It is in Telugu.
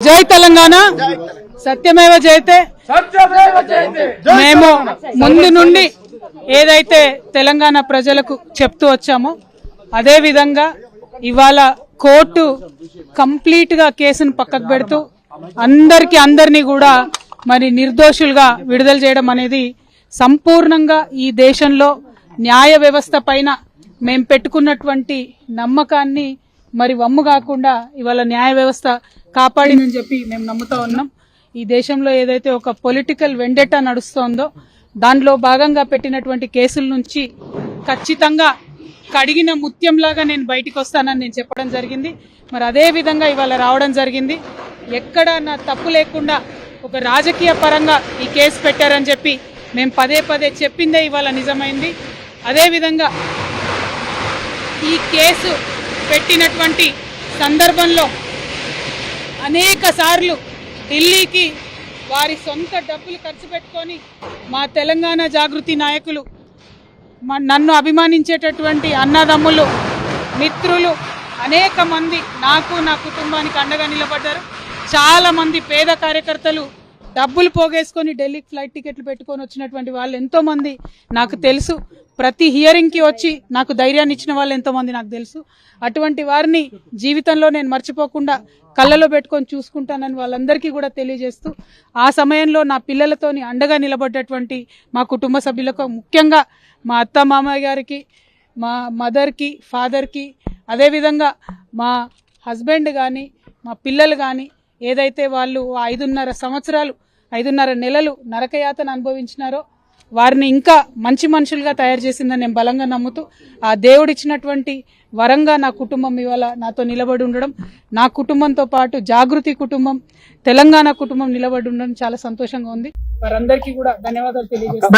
జై తెలంగాణ, సత్యమేవ జయతే. మేము ముందు నుండి ఏదైతే తెలంగాణ ప్రజలకు చెప్తూ వచ్చామో అదే విధంగా ఇవాళ కోర్టు కంప్లీట్ గా కేసును పక్కకు పెడుతూ అందరినీ కూడా మరి నిర్దోషులుగా విడుదల చేయడం అనేది సంపూర్ణంగా ఈ దేశంలో న్యాయ వ్యవస్థ పైన మేము పెట్టుకున్నటువంటి నమ్మకాన్ని మరి వమ్ము కాకుండా ఇవాళ న్యాయ వ్యవస్థ కాపాడిందని చెప్పి మేము నమ్ముతా ఉన్నాం. ఈ దేశంలో ఏదైతే ఒక పొలిటికల్ వెండెటా నడుస్తోందో దానిలో భాగంగా పెట్టినటువంటి కేసుల నుంచి ఖచ్చితంగా కడిగిన ముత్యంలాగా నేను బయటికి వస్తానని నేను చెప్పడం జరిగింది. మరి అదే విధంగా ఇవాళ రావడం జరిగింది. ఎక్కడ నా తప్పు లేకుండా ఒక రాజకీయ పరంగా ఈ కేసు పెట్టారని చెప్పి మేము పదే చెప్పిందే ఇవాళ నిజమైంది. అదేవిధంగా ఈ కేసు పెట్టినటువంటి సందర్భంలో అనేక సార్లు ఢిల్లీకి వారి సొంత డబ్బులు ఖర్చు పెట్టుకొని మా తెలంగాణ జాగృతి నాయకులు, నన్ను అభిమానించేటటువంటి అన్నదమ్ములు, మిత్రులు అనేక మంది నాకు నా కుటుంబానికి అండగా నిలబడ్డారు. చాలా మంది పేద కార్యకర్తలు డబ్బులు పోగేసుకొని ఢిల్లీకి ఫ్లైట్ టికెట్లు పెట్టుకొని వచ్చినటువంటి వాళ్ళు ఎంతో మంది నాకు తెలుసు. ప్రతి హియరింగ్కి వచ్చి నాకు ధైర్యాన్ని ఇచ్చిన వాళ్ళు ఎంతో మంది నాకు తెలుసు. అటువంటి వారిని జీవితంలో నేను మర్చిపోకుండా కళ్ళలో పెట్టుకొని చూసుకుంటానని వాళ్ళందరికీ కూడా తెలియజేస్తూ, ఆ సమయంలో నా పిల్లలతోని అండగా నిలబడ్డటువంటి మా కుటుంబ సభ్యులకు, ముఖ్యంగా మా అత్త మామయ్య గారికి, మా మదర్కి, ఫాదర్కి, అదేవిధంగా మా హస్బెండ్ కానీ మా పిల్లలు కానీ ఏదైతే వాళ్ళు 5.5 నెలలు నరకయాతన అనుభవించినారో వారిని ఇంకా మంచి మనుషులుగా తయారు చేసిందని నేను బలంగా నమ్ముతూ, ఆ దేవుడిచ్చినటువంటి వరంగా నా కుటుంబం ఇవాళ నాతో నిలబడి ఉండడం, నా కుటుంబంతో పాటు జాగృతి కుటుంబం, తెలంగాణ కుటుంబం నిలబడి ఉండడం చాలా సంతోషంగా ఉంది. వారందరికీ కూడా ధన్యవాదాలు తెలియజేస్తాను.